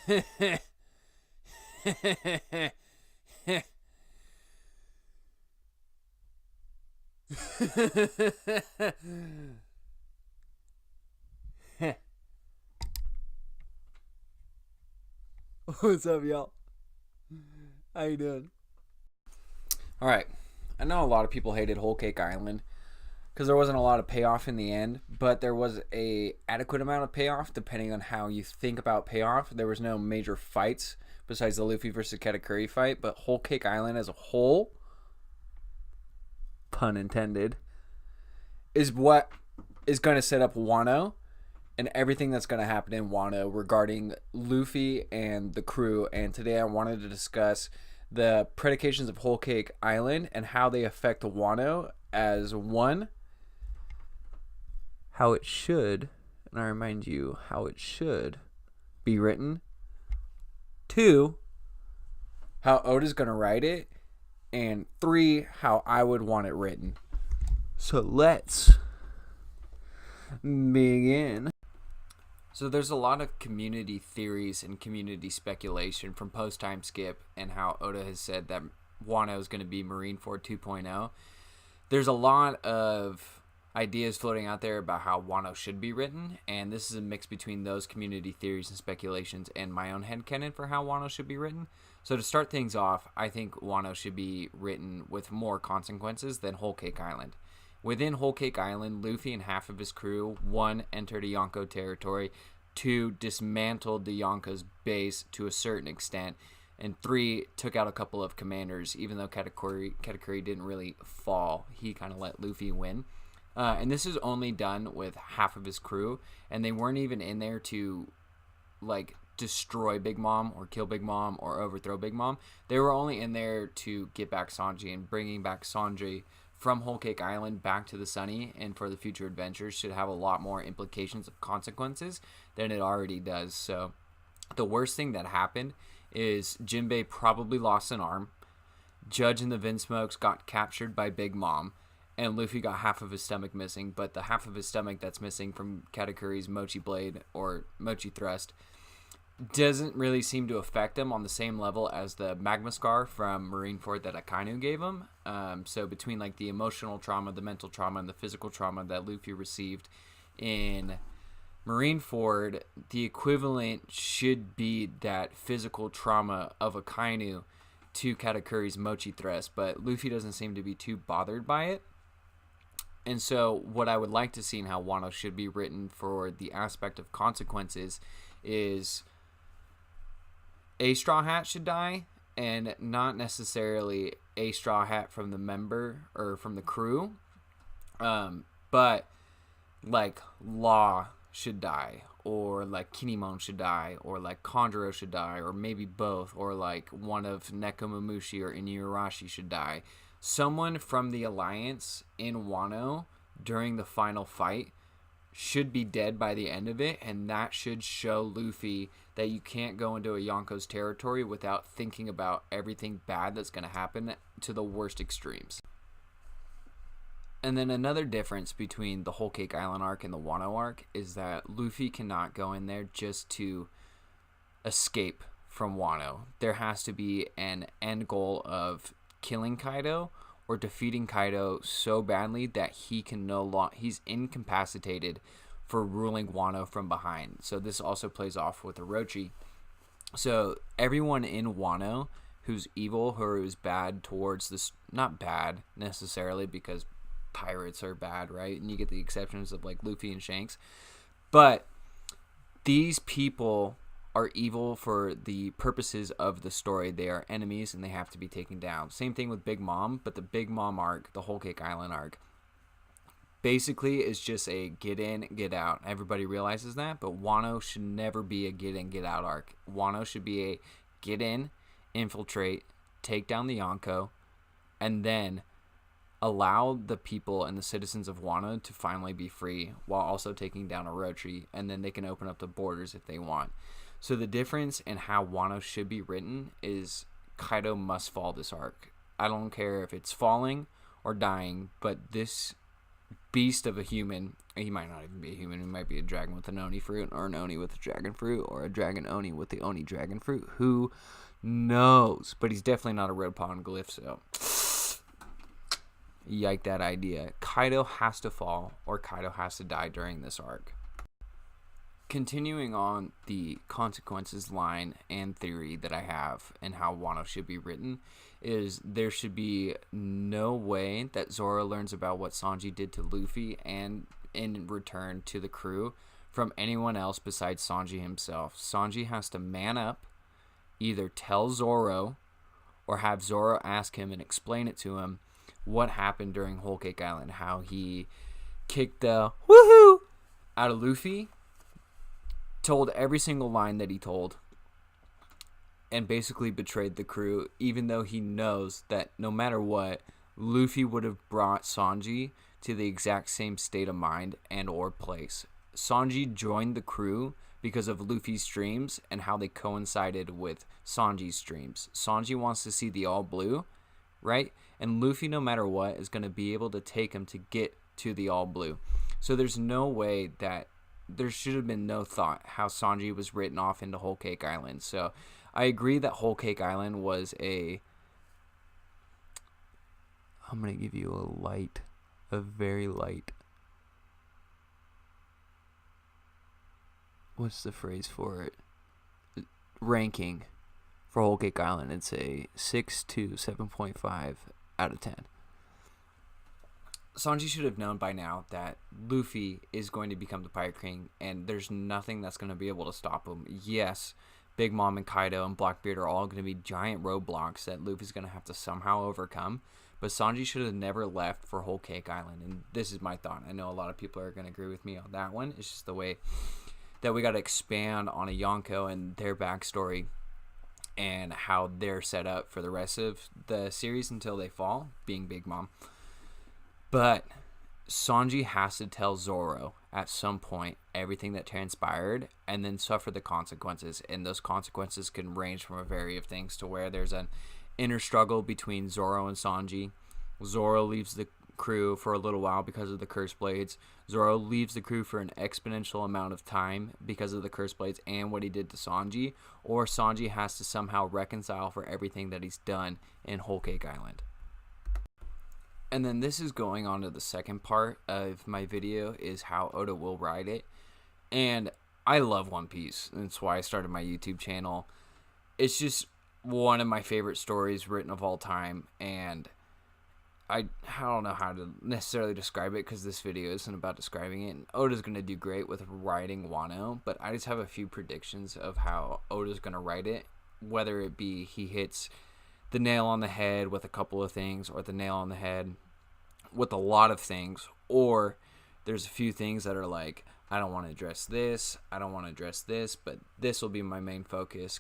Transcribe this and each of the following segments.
What's up, y'all? How you doing? All right. I know a lot of people hated Whole Cake Island because there wasn't a lot of payoff in the end, but there was a adequate amount of payoff depending on how you think about payoff. There was no major fights besides the Luffy versus Katakuri fight, but Whole Cake Island as a whole, pun intended, is what is going to set up Wano and everything that's going to happen in Wano regarding Luffy and the crew. And today I wanted to discuss the predications of Whole Cake Island and how they affect Wano as one, how it should, and I remind you how it should be written. Two, how Oda's going to write it. And three, how I would want it written. So let's begin. So there's a lot of community theories and community speculation from post-time skip and how Oda has said that Wano is going to be Marineford 2.0. There's a lot of ideas floating out there about how Wano should be written, and this is a mix between those community theories and speculations and my own headcanon for how Wano should be written. So to start things off, I think Wano should be written with more consequences than Whole Cake Island. Within Whole Cake Island, Luffy and half of his crew, 1, entered a Yonko territory, 2, dismantled the Yonko's base to a certain extent, and 3, took out a couple of commanders. Even though Katakuri didn't really fall, he kind of let Luffy win. And this is only done with half of his crew, and they weren't even in there to, like, destroy Big Mom or kill Big Mom or overthrow Big Mom. They were only in there to get back Sanji, and bringing back Sanji from Whole Cake Island back to the Sunny and for the future adventures should have a lot more implications of consequences than it already does. So the worst thing that happened is Jinbei probably lost an arm, Judge and the Vinsmokes got captured by Big Mom, and Luffy got half of his stomach missing, but the half of his stomach that's missing from Katakuri's Mochi Blade or Mochi Thrust doesn't really seem to affect him on the same level as the magma scar from Marineford that Akainu gave him. So between like the emotional trauma, the mental trauma, and the physical trauma that Luffy received in Marineford, the equivalent should be that physical trauma of Akainu to Katakuri's Mochi Thrust, but Luffy doesn't seem to be too bothered by it. And so what I would like to see in how Wano should be written for the aspect of consequences is a Straw Hat should die, and not necessarily a Straw Hat from the member or from the crew, but like Law should die, or like Kinemon should die, or like Kanjuro should die, or maybe both, or like one of Nekomamushi or Inuyarashi should die. Someone from the Alliance in Wano during the final fight should be dead by the end of it, and that should show Luffy that you can't go into a Yonko's territory without thinking about everything bad that's going to happen to the worst extremes. And then another difference between the Whole Cake Island arc and the Wano arc is that Luffy cannot go in there just to escape from Wano. There has to be an end goal of killing Kaido or defeating Kaido so badly that he can he's incapacitated for ruling Wano from behind. So this also plays off with Orochi. So everyone in Wano who's evil, who is bad towards this, not bad necessarily because pirates are bad, right? And you get the exceptions of like Luffy and Shanks. But these people are evil for the purposes of the story. They are enemies and they have to be taken down. Same thing with Big Mom, but the Big Mom arc, the Whole Cake Island arc, basically is just a get in, get out. Everybody realizes that, but Wano should never be a get in, get out arc. Wano should be a get in, infiltrate, take down the Yonko, and then allow the people and the citizens of Wano to finally be free while also taking down Orochi, and then they can open up the borders if they want. So the difference in how Wano should be written is Kaido must fall this arc. I don't care if it's falling or dying, but this beast of a human. He might not even be a human. He might be a dragon with an oni fruit, or an oni with a dragon fruit, or a dragon oni with the oni dragon fruit. Who knows? But he's definitely not a road poneglyph, so yike that idea. Kaido has to fall, or Kaido has to die during this arc. Continuing on the consequences line and theory that I have and how Wano should be written is there should be no way that Zoro learns about what Sanji did to Luffy and in return to the crew from anyone else besides Sanji himself. Sanji has to man up, either tell Zoro or have Zoro ask him and explain it to him what happened during Whole Cake Island, how he kicked the woohoo out of Luffy, told every single line that he told, and basically betrayed the crew, even though he knows that no matter what, Luffy would have brought Sanji to the exact same state of mind and or place. Sanji joined the crew because of Luffy's dreams and how they coincided with Sanji's dreams. Sanji wants to see the all blue, right? And Luffy, no matter what, is going to be able to take him to get to the all blue. So there's no way that there should have been no thought how Sanji was written off into Whole Cake Island. So I agree that Whole Cake Island was I'm going to give you a very light. What's the phrase for it? Ranking for Whole Cake Island. It's a 6 to 7.5 out of 10. Sanji should have known by now that Luffy is going to become the Pirate King, and there's nothing that's going to be able to stop him. Yes, Big Mom and Kaido and Blackbeard are all going to be giant roadblocks that Luffy's going to have to somehow overcome, but Sanji should have never left for Whole Cake Island, and this is my thought. I know a lot of people are going to agree with me on that one. It's just the way that we got to expand on a Yonko and their backstory and how they're set up for the rest of the series until they fall, being Big Mom. But Sanji has to tell Zoro at some point everything that transpired and then suffer the consequences. And those consequences can range from a variety of things to where there's an inner struggle between Zoro and Sanji. Zoro leaves the crew for a little while because of the Curse Blades. Zoro leaves the crew for an exponential amount of time because of the Curse Blades and what he did to Sanji. Or Sanji has to somehow reconcile for everything that he's done in Whole Cake Island. And then this is going on to the second part of my video, is how Oda will write it. And I love One Piece. That's why I started my YouTube channel. It's just one of my favorite stories written of all time. And I don't know how to necessarily describe it because this video isn't about describing it. And Oda's going to do great with writing Wano. But I just have a few predictions of how Oda's going to write it. Whether it be he hits the nail on the head with a couple of things, or the nail on the head with a lot of things, or there's a few things that are like, I don't want to address this, I don't want to address this, but this will be my main focus.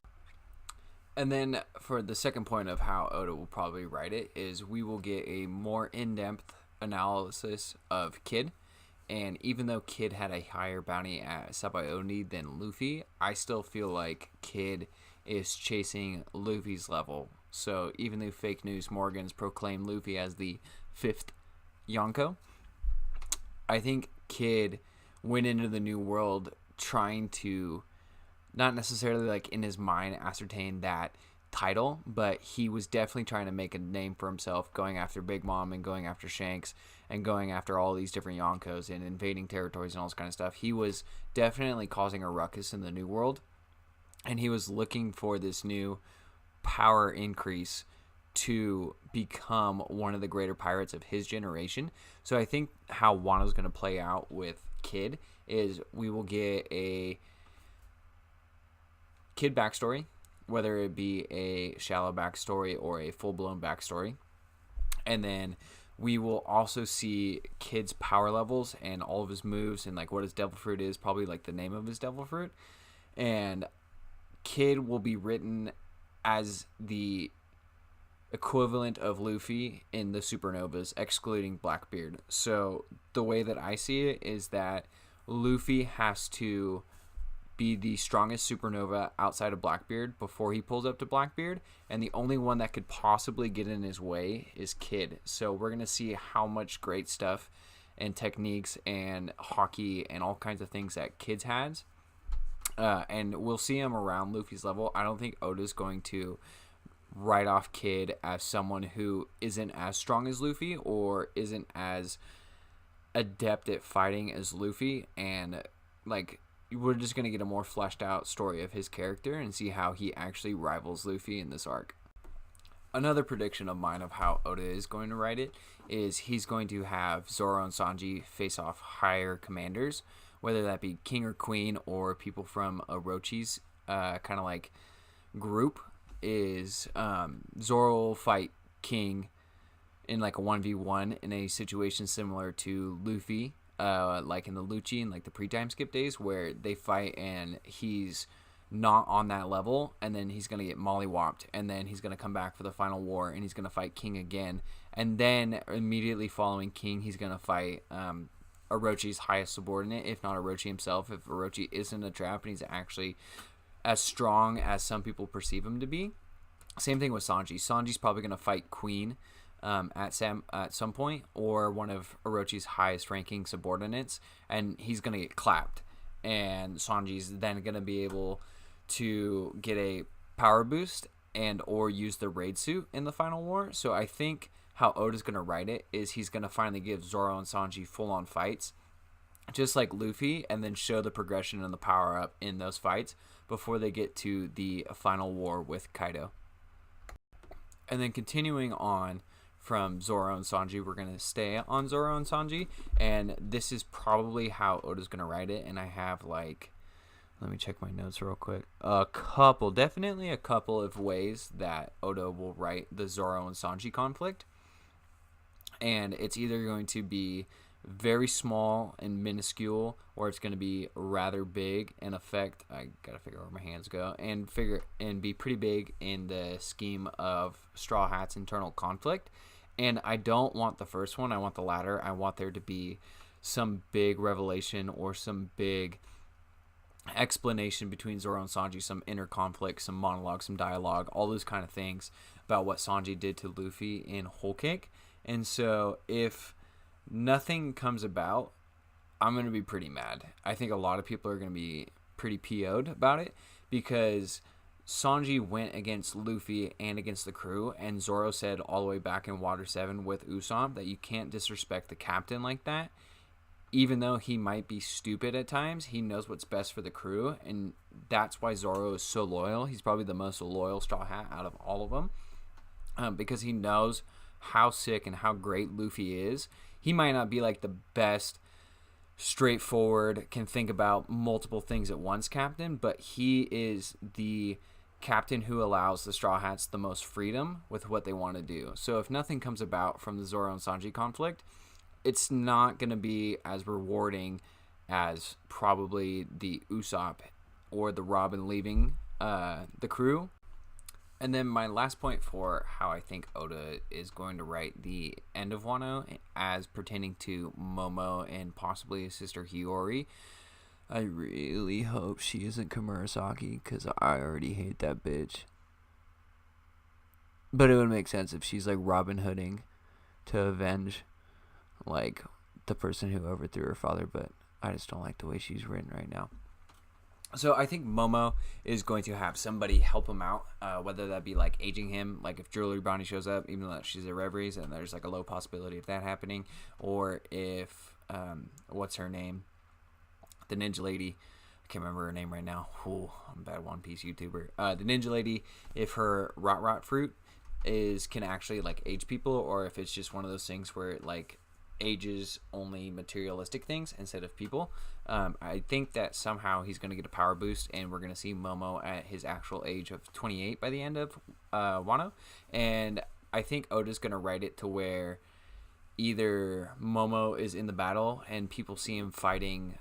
And then for the second point of how Oda will probably write it is we will get a more in-depth analysis of Kid. And even though Kid had a higher bounty at Sabaody than Luffy, I still feel like Kid is chasing Luffy's level. So even though Fake News Morgans proclaim Luffy as the 5th Yonko, I think Kid went into the New World trying to, not necessarily like in his mind ascertain that title, but he was definitely trying to make a name for himself, going after Big Mom and going after Shanks and going after all these different Yonkos and invading territories and all this kind of stuff. He was definitely causing a ruckus in the New World, and he was looking for this new power increase to become one of the greater pirates of his generation. So I think how Wano's going to play out with Kid is we will get a Kid backstory, whether it be a shallow backstory or a full-blown backstory. And then we will also see Kid's power levels and all of his moves and like what his devil fruit is, probably like the name of his devil fruit. And Kid will be written as the equivalent of Luffy in the supernovas, excluding Blackbeard. So the way that I see it is that Luffy has to be the strongest supernova outside of Blackbeard before he pulls up to Blackbeard, and the only one that could possibly get in his way is Kid. So we're going to see how much great stuff and techniques and hockey and all kinds of things that kids has. And we'll see him around Luffy's level. I don't think Oda's going to write off Kid as someone who isn't as strong as Luffy or isn't as adept at fighting as Luffy. And like, we're just going to get a more fleshed out story of his character and see how he actually rivals Luffy in this arc. Another prediction of mine of how Oda is going to write it is he's going to have Zoro and Sanji face off higher commanders, whether that be king or queen or people from Orochi's kind of like group. Is Zoro will fight King in like a 1v1 in a situation similar to Luffy, like in the Lucci and like the pre-time skip days, where they fight and he's not on that level, and then he's going to get mollywopped, and then he's going to come back for the final war, and he's going to fight King again, and then immediately following King, he's going to fight Orochi's highest subordinate, if not Orochi himself, if Orochi isn't a trap and he's actually as strong as some people perceive him to be. Same thing with Sanji. Sanji's probably going to fight Queen at some point, or one of Orochi's highest ranking subordinates, and he's going to get clapped, and Sanji's then going to be able to get a power boost and or use the raid suit in the final war. So I think how Oda's going to write it is he's going to finally give Zoro and Sanji full-on fights, just like Luffy, and then show the progression and the power-up in those fights before they get to the final war with Kaido. And then continuing on from Zoro and Sanji, we're going to stay on Zoro and Sanji, and this is probably how Oda's going to write it, and I have like, let me check my notes real quick. Definitely a couple of ways that Oda will write the Zoro and Sanji conflict. And it's either going to be very small and minuscule, or it's going to be rather big and affect, I got to figure out where my hands go, and be pretty big in the scheme of Straw Hat's internal conflict. And I don't want the first one, I want the latter. I want there to be some big revelation or some big explanation between Zoro and Sanji, some inner conflict, some monologue, some dialogue, all those kind of things about what Sanji did to Luffy in Whole Cake. And so if nothing comes about, I'm going to be pretty mad. I think a lot of people are going to be pretty PO'd about it, because Sanji went against Luffy and against the crew, and Zoro said all the way back in Water 7 with Usopp that you can't disrespect the captain like that. Even though he might be stupid at times, he knows what's best for the crew, and that's why Zoro is so loyal. He's probably the most loyal Straw Hat out of all of them, because he knows how sick and how great Luffy is. He might not be like the best, straightforward, can think about multiple things at once captain, but he is the captain who allows the Straw Hats the most freedom with what they want to do. So if nothing comes about from the Zoro and Sanji conflict, it's not going to be as rewarding as probably the Usopp or the Robin leaving the crew. And then my last point for how I think Oda is going to write the end of Wano as pertaining to Momo and possibly his sister Hiyori. I really hope she isn't Komurasaki, because I already hate that bitch. But it would make sense if she's like Robin Hooding to avenge like the person who overthrew her father, but I just don't like the way she's written right now. So I think Momo is going to have somebody help him out, whether that be like aging him, like if Jewelry Bonnie shows up, even though she's at Reveries, and there's like a low possibility of that happening, or if, what's her name? The ninja lady. I can't remember her name right now. Ooh, I'm a bad One Piece YouTuber. The ninja lady, if her rot fruit can actually like age people, or if it's just one of those things where it like ages only materialistic things instead of people. I think that somehow he's going to get a power boost, and we're going to see Momo at his actual age of 28 by the end of Wano. And I think Oda's going to write it to where either Momo is in the battle and people see him fighting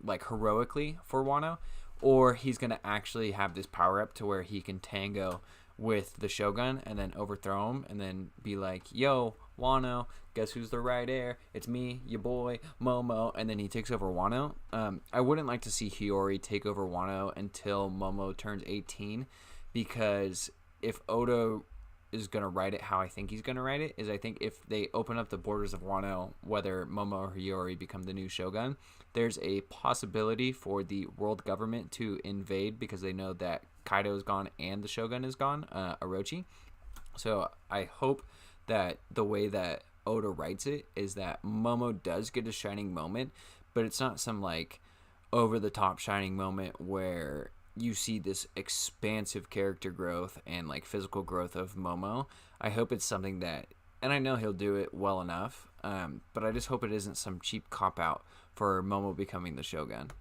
like heroically for Wano, or he's going to actually have this power up to where he can tango with the Shogun and then overthrow him and then be like, yo, Wano, guess who's the right heir? It's me, your boy, Momo. And then he takes over Wano. I wouldn't like to see Hiyori take over Wano until Momo turns 18, because if Oda is going to write it how I think he's going to write it, is I think if they open up the borders of Wano, whether Momo or Hiyori become the new shogun, there's a possibility for the world government to invade because they know that Kaido is gone and the shogun is gone, Orochi. So I hope that the way that Oda writes it is that Momo does get a shining moment, but it's not some like over-the-top shining moment where you see this expansive character growth and like physical growth of Momo. I hope it's something that, and I know he'll do it well enough, but I just hope it isn't some cheap cop-out for Momo becoming the shogun.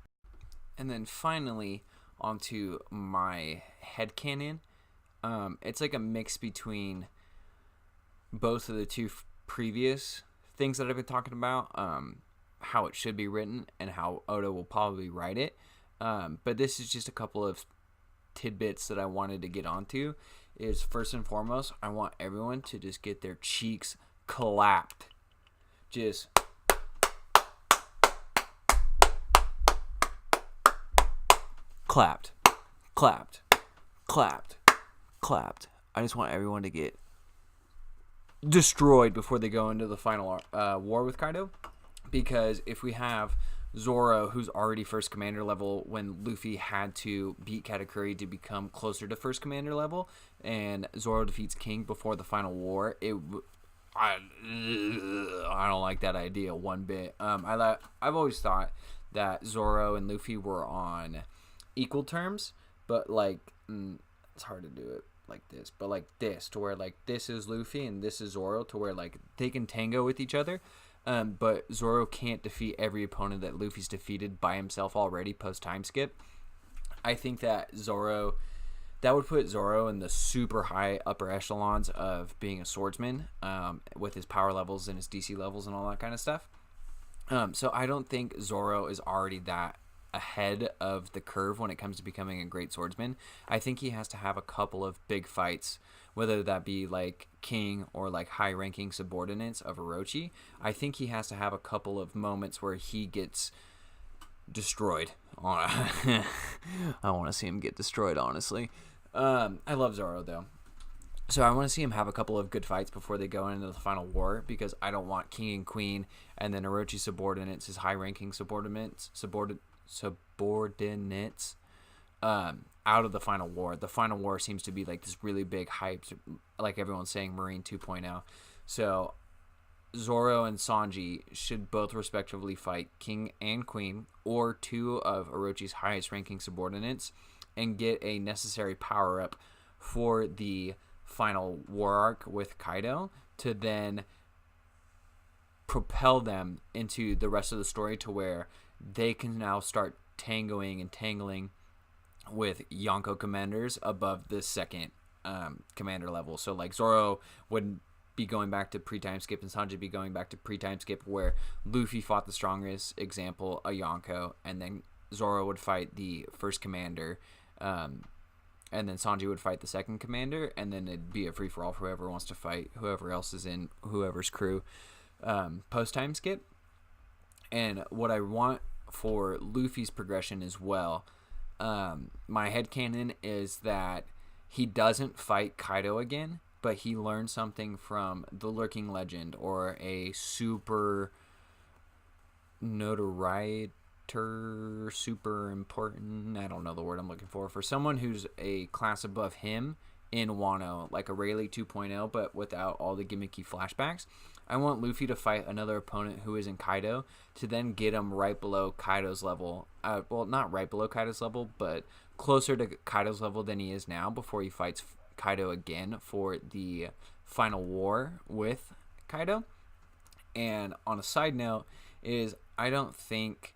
And then finally, onto my headcanon. It's like a mix between both of the two previous things that I've been talking about, how it should be written and how Oda will probably write it. But this is just a couple of tidbits that I wanted to get onto. Is first and foremost, I want everyone to just get their cheeks clapped. Just clapped, clapped, clapped, clapped. I just want everyone to get destroyed before they go into the final war with Kaido. Because if we have Zoro, who's already first commander level, when Luffy had to beat Katakuri to become closer to first commander level, and Zoro defeats King before the final war, I don't like that idea one bit. I've always thought that Zoro and Luffy were on equal terms, but like it's hard to do it like this, but like this, to where like this is Luffy and this is Zoro, to where like they can tango with each other. But Zoro can't defeat every opponent that Luffy's defeated by himself already post time skip. I think that would put Zoro in the super high upper echelons of being a swordsman, with his power levels and his DC levels and all that kind of stuff. So I don't think Zoro is already that ahead of the curve when it comes to becoming a great swordsman. I think he has to have a couple of big fights, whether that be like King or like high-ranking subordinates of Orochi. I think he has to have a couple of moments where he gets destroyed. I want to see him get destroyed, honestly. I love Zoro, though. So I want to see him have a couple of good fights before they go into the final war, because I don't want King and Queen and then Orochi subordinates, his high-ranking subordinates, out of the final war. The final war seems to be like this really big hype, like everyone's saying, Marine 2.0. So Zoro and Sanji should both respectively fight King and Queen, or two of Orochi's highest ranking subordinates, and get a necessary power up for the final war arc with Kaido, to then propel them into the rest of the story, to where they can now start tangoing and tangling with Yonko commanders above the second commander level. So like Zoro would be going back to pre-time skip, and Sanji be going back to pre-time skip, where Luffy fought the strongest, example, a Yonko, and then Zoro would fight the first commander, and then Sanji would fight the second commander, and then it'd be a free-for-all for whoever wants to fight whoever else is in whoever's crew post-time skip. And what I want for Luffy's progression as well, my headcanon is that he doesn't fight Kaido again, but he learned something from the Lurking Legend, or a super notoriety, super important, I don't know the word I'm looking for someone who's a class above him in Wano, like a Rayleigh 2.0, but without all the gimmicky flashbacks. I want Luffy to fight another opponent who is in Kaido, to then get him right below Kaido's level. Well, not right below Kaido's level, but closer to Kaido's level than he is now, before he fights Kaido again for the final war with Kaido. And on a side note is, I don't think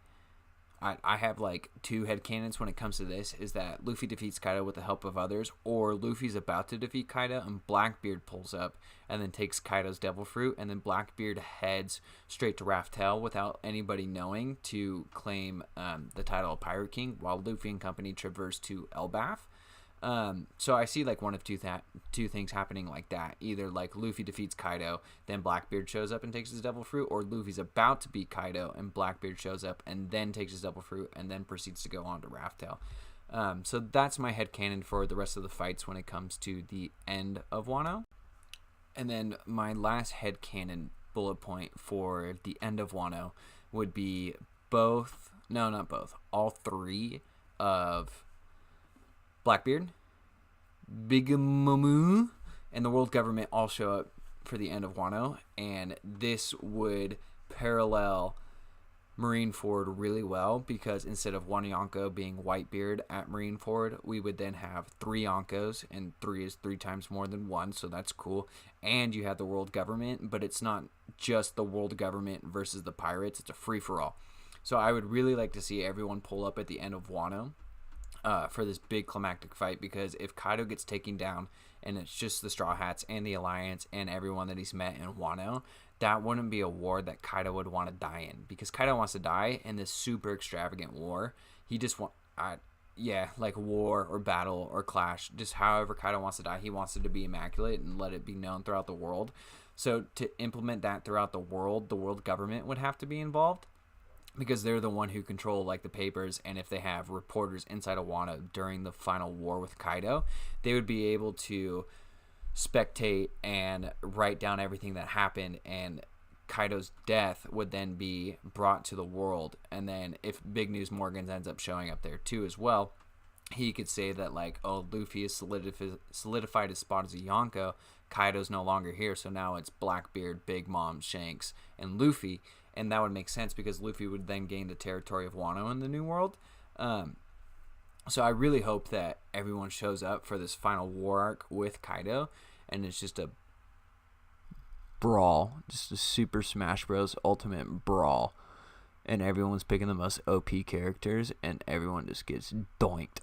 I have like two headcanons when it comes to this, is that Luffy defeats Kaido with the help of others, or Luffy's about to defeat Kaido and Blackbeard pulls up and then takes Kaido's Devil Fruit, and then Blackbeard heads straight to Raftel without anybody knowing, to claim the title of Pirate King, while Luffy and company traverse to Elbaf. So I see like one of two things happening like that. Either like Luffy defeats Kaido, then Blackbeard shows up and takes his Devil Fruit, or Luffy's about to beat Kaido and Blackbeard shows up and then takes his Devil Fruit and then proceeds to go on to Raftel. So that's my headcanon for the rest of the fights when it comes to the end of Wano. And then my last headcanon bullet point for the end of Wano would be all three of Blackbeard, Big Momu, and the world government all show up for the end of Wano, and this would parallel Marineford really well, because instead of one Yonko being Whitebeard at Marineford, we would then have 3 Yonkos, and 3 is 3 times more than 1, so that's cool. And you have the world government, but it's not just the world government versus the pirates, it's a free-for-all. So I would really like to see everyone pull up at the end of Wano for this big climactic fight, because if Kaido gets taken down and it's just the Straw Hats and the Alliance and everyone that he's met in Wano, that wouldn't be a war that Kaido would want to die in, because Kaido wants to die in this super extravagant war. He just like war or battle or clash, just however Kaido wants to die, he wants it to be immaculate and let it be known throughout the world. So to implement that throughout the world government would have to be involved, because they're the one who control like the papers, and if they have reporters inside of Wano during the final war with Kaido, they would be able to spectate and write down everything that happened, and Kaido's death would then be brought to the world. And then if Big News Morgans ends up showing up there too as well, he could say that like, oh, Luffy has solidified his spot as a Yonko, Kaido's no longer here, so now it's Blackbeard, Big Mom, Shanks, and Luffy. And that would make sense, because Luffy would then gain the territory of Wano in the New World. So I really hope that everyone shows up for this final war arc with Kaido, and it's just a brawl, just a Super Smash Bros. Ultimate brawl, and everyone's picking the most OP characters, and everyone just gets doinked.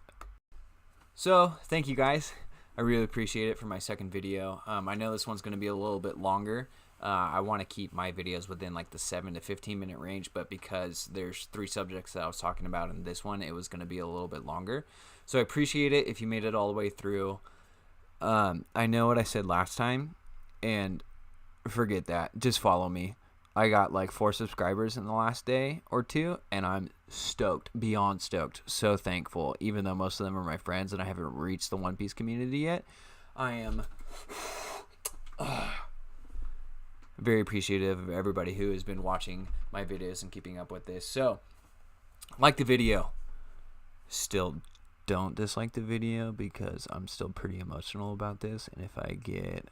So thank you guys, I really appreciate it for my second video. I know this one's going to be a little bit longer. I want to keep my videos within like the 7 to 15 minute range, but because there's 3 subjects that I was talking about in this one, it was going to be a little bit longer. So I appreciate it if you made it all the way through. I know what I said last time, and forget that. Just follow me. I got like 4 subscribers in the last day or 2, and I'm stoked, beyond stoked, so thankful. Even though most of them are my friends and I haven't reached the One Piece community yet, I am very appreciative of everybody who has been watching my videos and keeping up with this. So, like the video. Still don't dislike the video, because I'm still pretty emotional about this, and if I get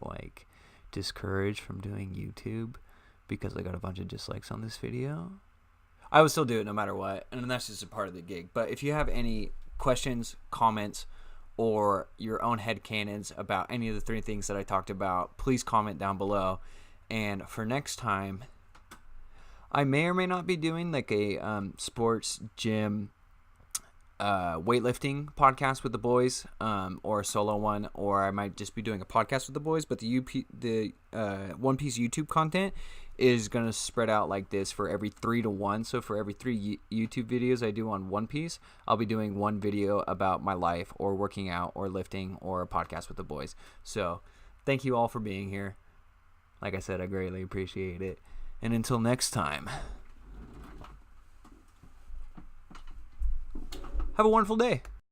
like discouraged from doing YouTube because I got a bunch of dislikes on this video, I would still do it no matter what, and that's just a part of the gig. But if you have any questions, comments, or your own headcanons about any of the 3 things that I talked about, please comment down below. And for next time, I may or may not be doing like a sports gym weightlifting podcast with the boys, or a solo one, or I might just be doing a podcast with the boys. But the One Piece YouTube content is going to spread out like this for every 3 to 1. So for every 3 YouTube videos I do on One Piece, I'll be doing 1 video about my life, or working out, or lifting, or a podcast with the boys. So thank you all for being here. Like I said, I greatly appreciate it. And until next time, have a wonderful day.